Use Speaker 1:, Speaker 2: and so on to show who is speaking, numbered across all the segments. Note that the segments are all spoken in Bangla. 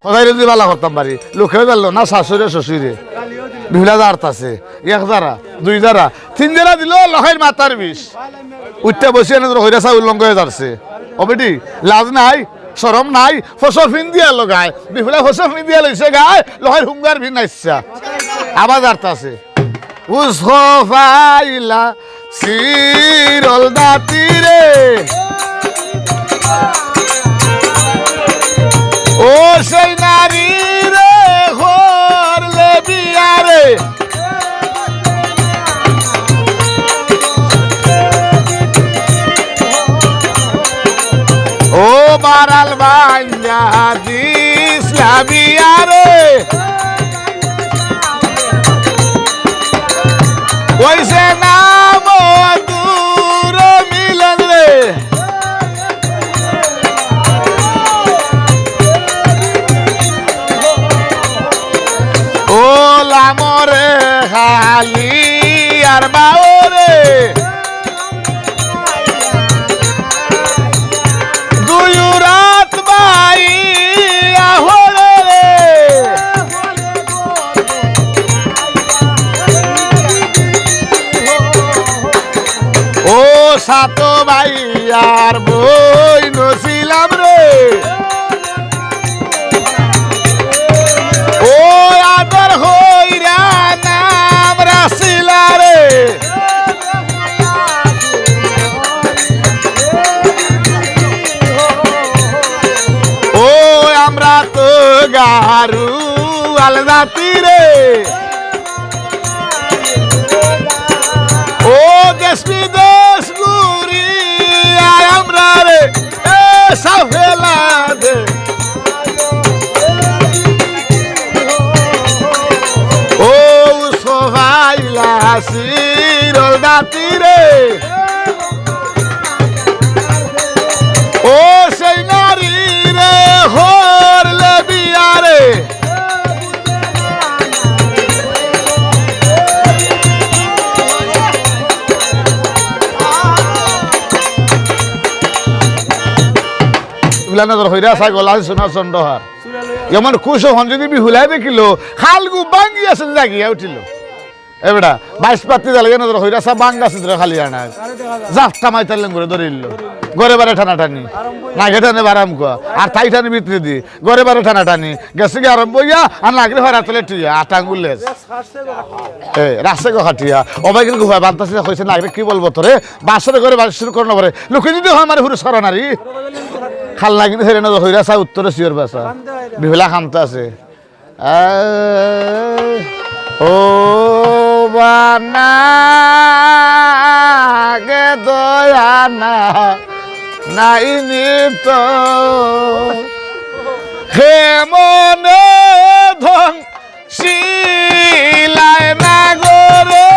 Speaker 1: ওদাইরে যদি বালা করতাম পারি লোকেও জানলো না শাশুড়ে শ্বশুরে বিহুলা জারত আছে 1 জারা 2 জারা 3 জারা দিল লহের মাথার বিষ উঠতে বসে এনে হইরা চা উল্লঙ্ঘ হয়ে যাচ্ছে অবেটি লাজ নাই শরম নাই ফসল ফিন দিয়া লগায় বিহুলা ফসল ফিন দিয়া লইছে গায় লহের হুঙ্গার ভিন নাইছা আবার জারত আছে উসকো ফাইলা সিরল দাতিরে ও সেই নারী রে ঘরলে বিয়ারে ও বারাল বাঞ্জা দিসলা বিয়ারে ওইসে নাম দূর মিলন রে ও লামরে খালি আর বাউরে দুই রাত বাই আহরে রে ও সাত ভাই আর বই নছিলাম রে ও আদর হইরা নাম রাসিলা রে ও আমরা তো গারু আলদাতি রে ও দেশ বিদেশ ঘুরি আমরা রে এ সাফেলা দে ও সোহাইলা সিরল দাতি রে ও সেই নারী রে হরলে বিয়ারে হইরা চাই গলা সোনা চন্দ্রহার এমন খুশ হন যদি বিহুলাই দেখিল খালগু বাঙ্গি আছে জাগিয়া উঠিল এবেটা 22 পাতি জালে নজর হইরা চা বাঙ্গা আছে খালি আনা জাফটা মাইতালেন করে ধরিল গরে বারে টানাটানি না গেটানে বারাম কো আর তাইটানি ভিতরে দি গরে বারে টানাটানি গেছে কি আরম্ভ হইয়া আর লাগলে হরা তলে টিয়া আটাঙ্গুলে রাস্তা গো খাটিয়া অবাই কিন্তু হয় বান্তাছে কইছে না কি বলবো তোরে বাসরে করে বাস শুরু করন পরে লোকে যদি হয় আমার হুরু সরনারি খাল লাগি হেরে না হইরা চা উত্তরে শিওর বাসা বিহলা খামতা আছে ও বানা গে দয়ানা নাই নিত হে মনে ধন শিলায় না গরে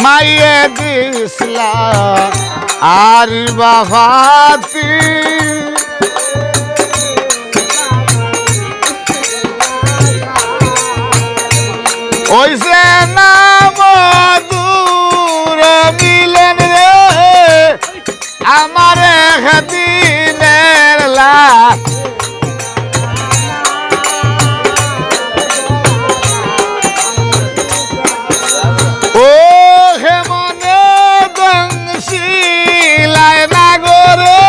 Speaker 1: মাইয়ে দিসলা আর বাহাতি ওইসে নাম দূর মিলেন রে আমার একদিনের লাখ ও হেমনে দংশিলায় নাগরে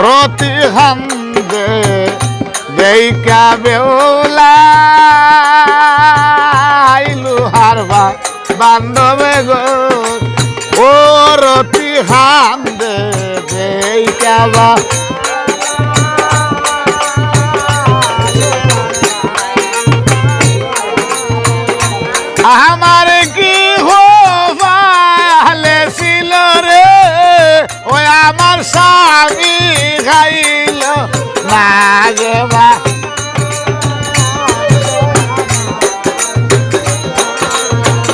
Speaker 1: রতি হামদে দেইকা বেউলা হারবা বান্ধবে গো ও রতি হামদে দেইকা বা আমার কি হো ভালে ছিল রে স্বামী খাইল না গে বা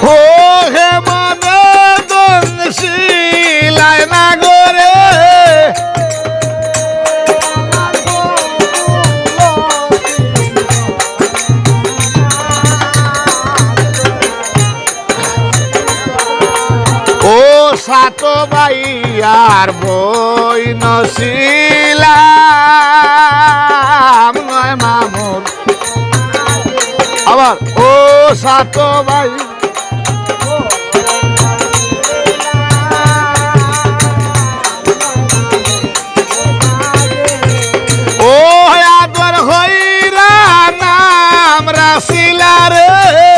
Speaker 1: ও হে মনে দংশিলায় না গোরে ও সাত ভাইয়ার বই নছিলাম নয় মামুর আবার ও সাত ভাই ও আদর হইরা নাম রাসিলা রে